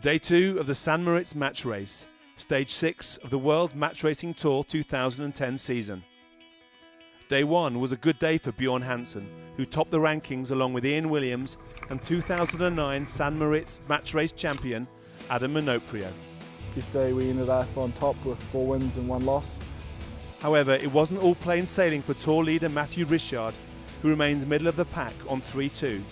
Day 2 of the St. Moritz Match Race, Stage 6 of the World Match Racing Tour 2010 season. Day 1 was a good day for Bjorn Hansen, who topped the rankings along with Ian Williams and 2009 St. Moritz Match Race champion Adam Minoprio. This day we ended up on top with 4 wins and 1 loss. However, it wasn't all plain sailing for tour leader Matthew Richard, who remains middle of the pack on 3-2.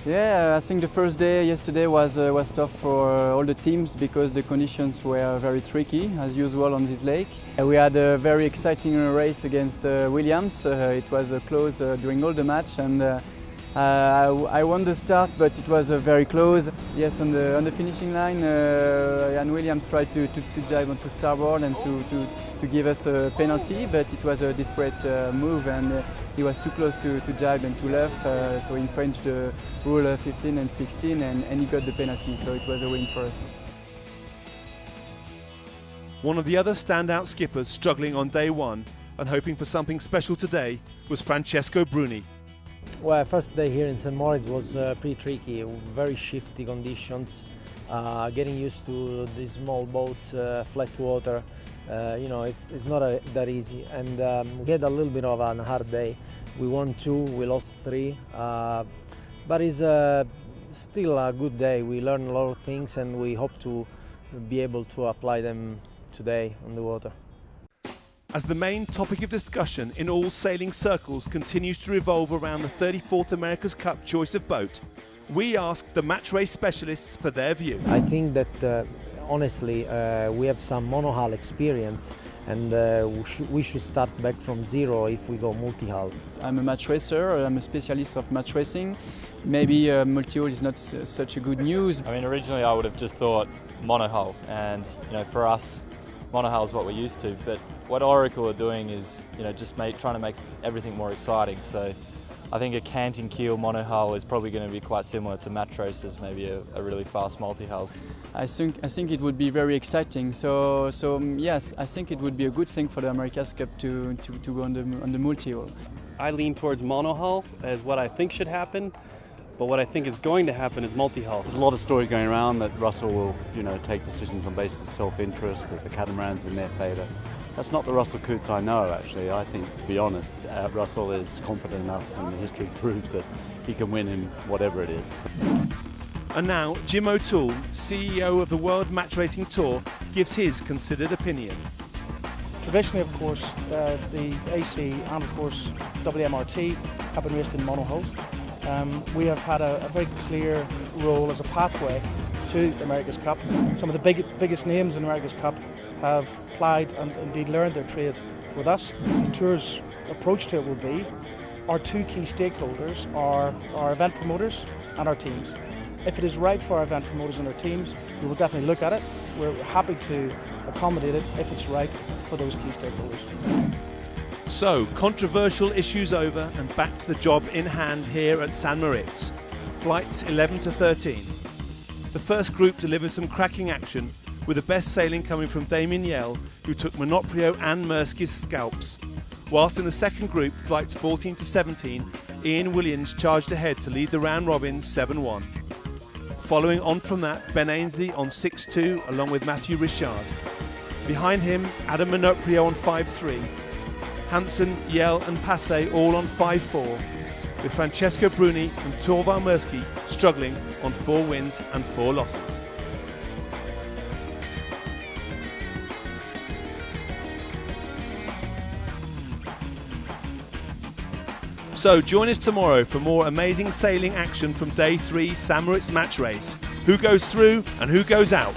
Yeah, I think the first day yesterday was tough for all the teams because the conditions were very tricky as usual on this lake. We had a very exciting race against Williams. It was close during all the match, and I won the start, but it was very close. Yes, on the finishing line, Ian Williams tried to jibe onto starboard and to give us a penalty, but it was a desperate move, and he was too close to jibe and to left, so he infringed the rule 15 and 16, and he got the penalty, so it was a win for us. One of the other standout skippers struggling on day 1 and hoping for something special today was Francesco Bruni. Well, first day here in St. Moritz was pretty tricky, very shifty conditions, getting used to these small boats, flat water. You know, it's not that easy, and we had a little bit of a hard day. We won 2, we lost 3, but it's still a good day. We learned a lot of things, and we hope to be able to apply them today on the water. As the main topic of discussion in all sailing circles continues to revolve around the 34th America's Cup choice of boat, we asked the match race specialists for their view. I think that honestly we have some monohull experience, and we should start back from zero if we go multi-hull. I'm a match racer, I'm a specialist of match racing. Maybe multi-hull is not such a good news. I mean, originally I would have just thought monohull, and for us, monohull is what we're used to, but what Oracle are doing is just trying to make everything more exciting. So I think a canting keel monohull is probably going to be quite similar to match races, maybe a really fast multi-hull. I think it would be very exciting. So yes, I think it would be a good thing for the America's Cup to go on the multi-hull. I lean towards monohull as what I think should happen, but what I think is going to happen is multi-hull. There's a lot of stories going around that Russell will, take decisions on basis of self-interest, that the catamaran's in their favour. That's not the Russell Coutts I know, actually. I think, to be honest, Russell is confident enough, and history proves that he can win in whatever it is. And now, Jim O'Toole, CEO of the World Match Racing Tour, gives his considered opinion. Traditionally, of course, the AC and, of course, WMRT have been raced in monohulls. We have had a very clear role as a pathway to the America's Cup. Some of the biggest names in the America's Cup have applied and indeed learned their trade with us. The Tour's approach to it will be our 2 key stakeholders are our event promoters and our teams. If it is right for our event promoters and our teams, we will definitely look at it. We're happy to accommodate it if it's right for those key stakeholders. So, controversial issues over and back to the job in hand here at St. Moritz. Flights 11 to 13. The first group delivered some cracking action, with the best sailing coming from Damien Iehl, who took Minoprio and Mirsky's scalps. Whilst in the second group, flights 14 to 17, Ian Williams charged ahead to lead the round robin 7-1. Following on from that, Ben Ainsley on 6-2 along with Matthew Richard. Behind him, Adam Minoprio on 5-3. Hansen, Iehl and Passe all on 5-4, with Francesco Bruni and Torvar Mirsky struggling on 4 wins and 4 losses. So join us tomorrow for more amazing sailing action from Day 3 St. Moritz Match Race. Who goes through and who goes out?